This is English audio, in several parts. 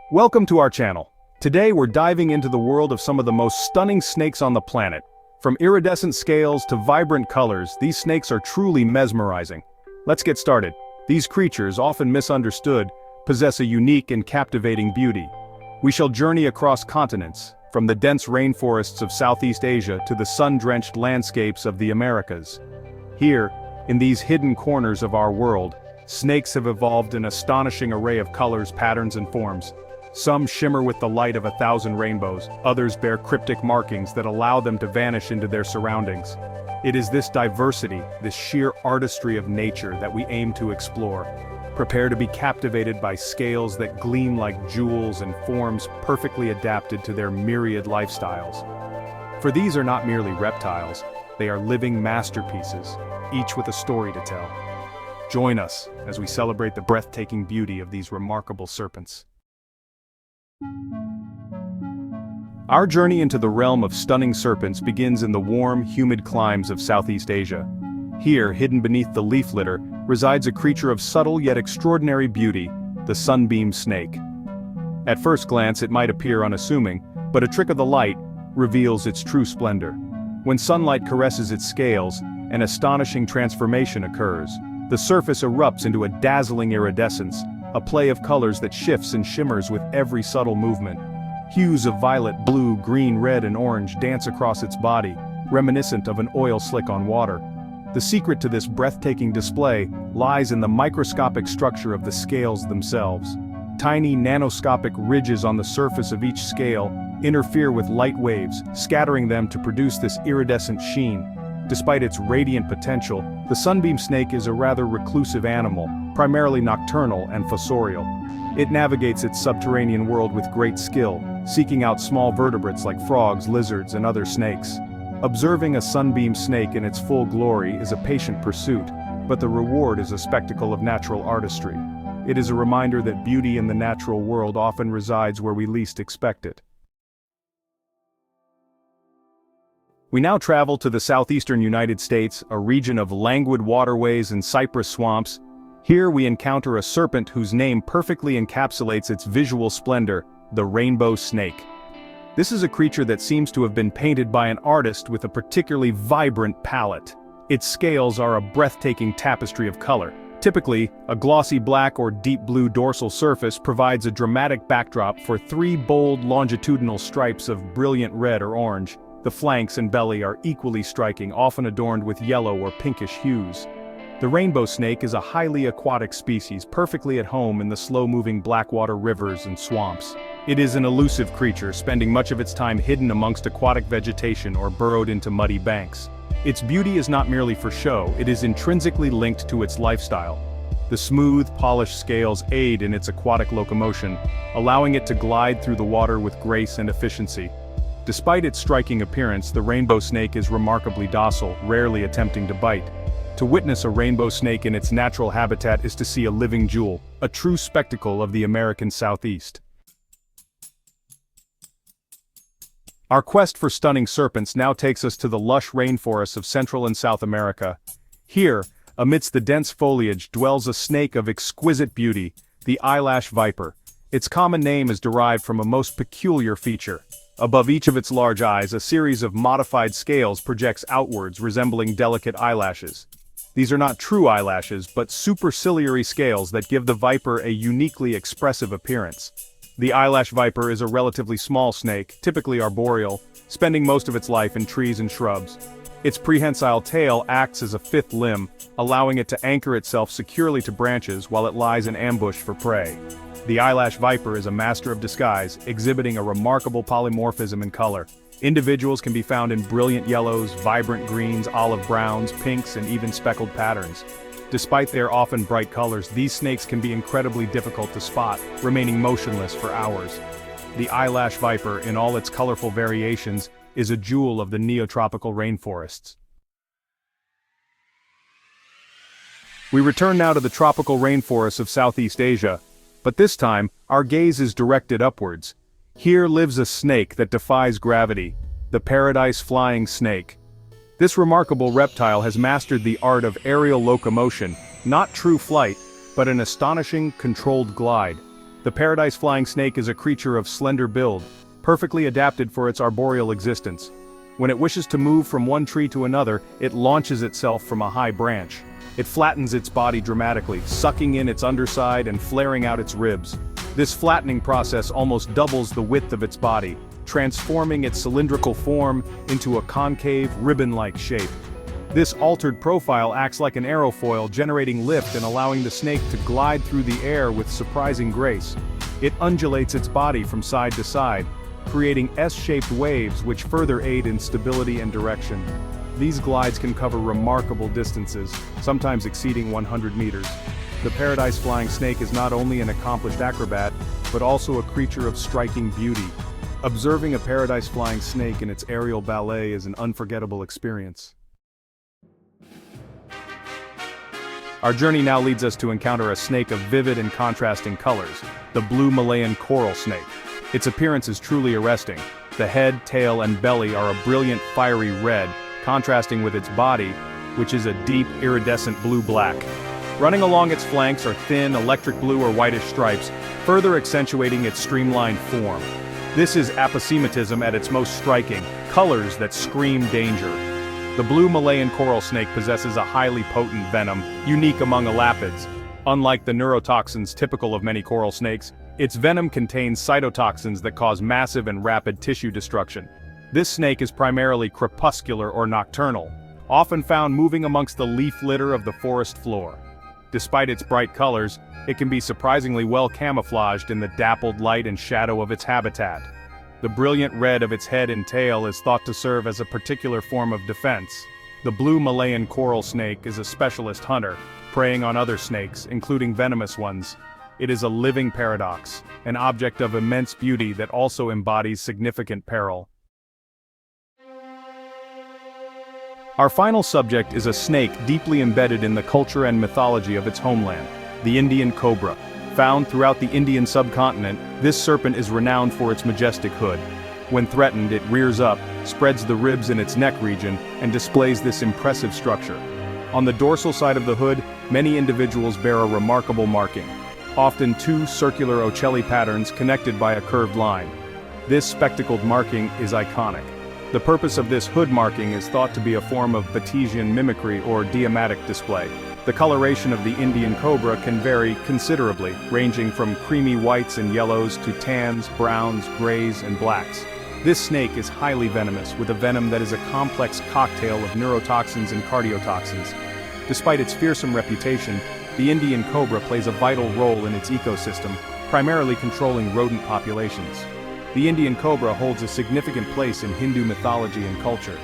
Welcome to our channel. Today we're diving into the world of some of the most stunning snakes on the planet. From iridescent scales to vibrant colors, these snakes are truly mesmerizing. Let's get started. These creatures, often misunderstood, possess a unique and captivating beauty. We shall journey across continents, from the dense rainforests of Southeast Asia to the sun-drenched landscapes of the Americas. Here, in these hidden corners of our world, snakes have evolved an astonishing array of colors, patterns, and forms. Some shimmer with the light of 1,000 rainbows, others bear cryptic markings that allow them to vanish into their surroundings. It is this diversity, this sheer artistry of nature that we aim to explore. Prepare to be captivated by scales that gleam like jewels and forms perfectly adapted to their myriad lifestyles. For these are not merely reptiles, they are living masterpieces, each with a story to tell. Join us as we celebrate the breathtaking beauty of these remarkable serpents. Our journey into the realm of stunning serpents begins in the warm, humid climes of Southeast Asia. Here, hidden beneath the leaf litter, resides a creature of subtle yet extraordinary beauty, the Sunbeam Snake. At first glance it might appear unassuming, but a trick of the light reveals its true splendor. When sunlight caresses its scales, an astonishing transformation occurs. The surface erupts into a dazzling iridescence, a play of colors that shifts and shimmers with every subtle movement. Hues of violet, blue, green, red, and orange dance across its body, reminiscent of an oil slick on water. The secret to this breathtaking display lies in the microscopic structure of the scales themselves. Tiny nanoscopic ridges on the surface of each scale interfere with light waves, scattering them to produce this iridescent sheen. Despite its radiant potential, the sunbeam snake is a rather reclusive animal, primarily nocturnal and fossorial. It navigates its subterranean world with great skill, seeking out small vertebrates like frogs, lizards, and other snakes. Observing a sunbeam snake in its full glory is a patient pursuit, but the reward is a spectacle of natural artistry. It is a reminder that beauty in the natural world often resides where we least expect it. We now travel to the southeastern United States, a region of languid waterways and cypress swamps. Here we encounter a serpent whose name perfectly encapsulates its visual splendor, the rainbow snake. This is a creature that seems to have been painted by an artist with a particularly vibrant palette. Its scales are a breathtaking tapestry of color. Typically, a glossy black or deep blue dorsal surface provides a dramatic backdrop for three bold longitudinal stripes of brilliant red or orange. The flanks and belly are equally striking, often adorned with yellow or pinkish hues. The rainbow snake is a highly aquatic species, perfectly at home in the slow-moving blackwater rivers and swamps. It is an elusive creature, spending much of its time hidden amongst aquatic vegetation or burrowed into muddy banks. Its beauty is not merely for show, it is intrinsically linked to its lifestyle. The smooth, polished scales aid in its aquatic locomotion, allowing it to glide through the water with grace and efficiency. Despite its striking appearance, the rainbow snake is remarkably docile, rarely attempting to bite. To witness a rainbow snake in its natural habitat is to see a living jewel, a true spectacle of the American Southeast. Our quest for stunning serpents now takes us to the lush rainforests of Central and South America. Here, amidst the dense foliage, dwells a snake of exquisite beauty, the Eyelash Viper. Its common name is derived from a most peculiar feature. Above each of its large eyes, a series of modified scales projects outwards, resembling delicate eyelashes. These are not true eyelashes, but superciliary scales that give the viper a uniquely expressive appearance. The eyelash viper is a relatively small snake, typically arboreal, spending most of its life in trees and shrubs. Its prehensile tail acts as a fifth limb, allowing it to anchor itself securely to branches while it lies in ambush for prey. The eyelash viper is a master of disguise, exhibiting a remarkable polymorphism in color. Individuals can be found in brilliant yellows, vibrant greens, olive browns, pinks, and even speckled patterns. Despite their often bright colors, these snakes can be incredibly difficult to spot, remaining motionless for hours. The eyelash viper, in all its colorful variations, is a jewel of the neotropical rainforests. We return now to the tropical rainforests of Southeast Asia. But this time, our gaze is directed upwards. Here lives a snake that defies gravity, the paradise-flying snake. This remarkable reptile has mastered the art of aerial locomotion, not true flight, but an astonishing, controlled glide. The paradise flying snake is a creature of slender build, perfectly adapted for its arboreal existence. When it wishes to move from one tree to another, it launches itself from a high branch. It flattens its body dramatically, sucking in its underside and flaring out its ribs. This flattening process almost doubles the width of its body, transforming its cylindrical form into a concave, ribbon-like shape. This altered profile acts like an aerofoil, generating lift and allowing the snake to glide through the air with surprising grace. It undulates its body from side to side, creating S-shaped waves which further aid in stability and direction. These glides can cover remarkable distances, sometimes exceeding 100 meters. The paradise flying snake is not only an accomplished acrobat, but also a creature of striking beauty. Observing a paradise flying snake in its aerial ballet is an unforgettable experience. Our journey now leads us to encounter a snake of vivid and contrasting colors, the Blue Malayan Coral Snake. Its appearance is truly arresting. The head, tail, and belly are a brilliant fiery red, contrasting with its body, which is a deep iridescent blue-black. Running along its flanks are thin electric blue or whitish stripes, further accentuating its streamlined form. This is aposematism at its most striking, colors that scream danger. The Blue Malayan Coral Snake possesses a highly potent venom, unique among elapids. Unlike the neurotoxins typical of many coral snakes, its venom contains cytotoxins that cause massive and rapid tissue destruction. This snake is primarily crepuscular or nocturnal, often found moving amongst the leaf litter of the forest floor. Despite its bright colors, it can be surprisingly well camouflaged in the dappled light and shadow of its habitat. The brilliant red of its head and tail is thought to serve as a particular form of defense. The Blue Malayan Coral Snake is a specialist hunter, preying on other snakes, including venomous ones. It is a living paradox, an object of immense beauty that also embodies significant peril. Our final subject is a snake deeply embedded in the culture and mythology of its homeland, the Indian Cobra. Found throughout the Indian subcontinent, this serpent is renowned for its majestic hood. When threatened, it rears up, spreads the ribs in its neck region, and displays this impressive structure. On the dorsal side of the hood, many individuals bear a remarkable marking, often two circular ocelli patterns connected by a curved line. This spectacled marking is iconic. The purpose of this hood marking is thought to be a form of Batesian mimicry or diamatic display. The coloration of the Indian cobra can vary considerably, ranging from creamy whites and yellows to tans, browns, grays, and blacks. This snake is highly venomous, with a venom that is a complex cocktail of neurotoxins and cardiotoxins. Despite its fearsome reputation, the Indian cobra plays a vital role in its ecosystem, primarily controlling rodent populations. The Indian cobra holds a significant place in Hindu mythology and culture.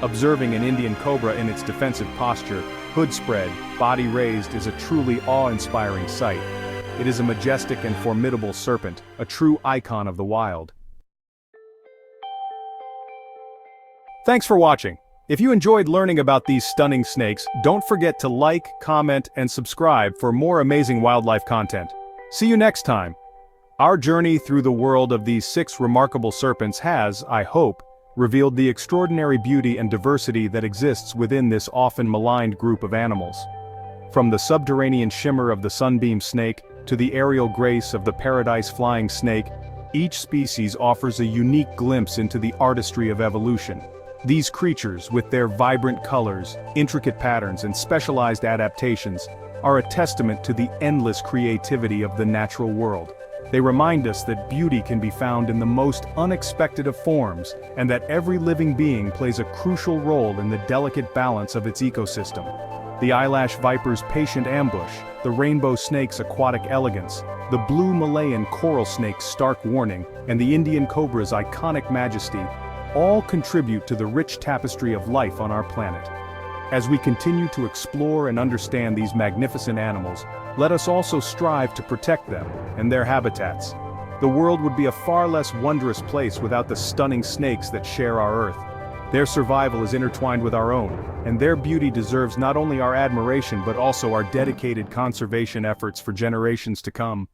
Observing an Indian cobra in its defensive posture, hood spread, body raised, is a truly awe-inspiring sight. It is a majestic and formidable serpent, a true icon of the wild. Thanks for watching. If you enjoyed learning about these stunning snakes, don't forget to like, comment, and subscribe for more amazing wildlife content. See you next time. Our journey through the world of these 6 remarkable serpents has, I hope, revealed the extraordinary beauty and diversity that exists within this often maligned group of animals. From the subterranean shimmer of the Sunbeam Snake to the aerial grace of the paradise flying snake, each species offers a unique glimpse into the artistry of evolution. These creatures, with their vibrant colors, intricate patterns, and specialized adaptations, are a testament to the endless creativity of the natural world. They remind us that beauty can be found in the most unexpected of forms, and that every living being plays a crucial role in the delicate balance of its ecosystem. The Eyelash Viper's patient ambush, the rainbow snake's aquatic elegance, the Blue Malayan Coral Snake's stark warning, and the Indian Cobra's iconic majesty, all contribute to the rich tapestry of life on our planet. As we continue to explore and understand these magnificent animals, let us also strive to protect them and their habitats. The world would be a far less wondrous place without the stunning snakes that share our Earth. Their survival is intertwined with our own, and their beauty deserves not only our admiration but also our dedicated conservation efforts for generations to come.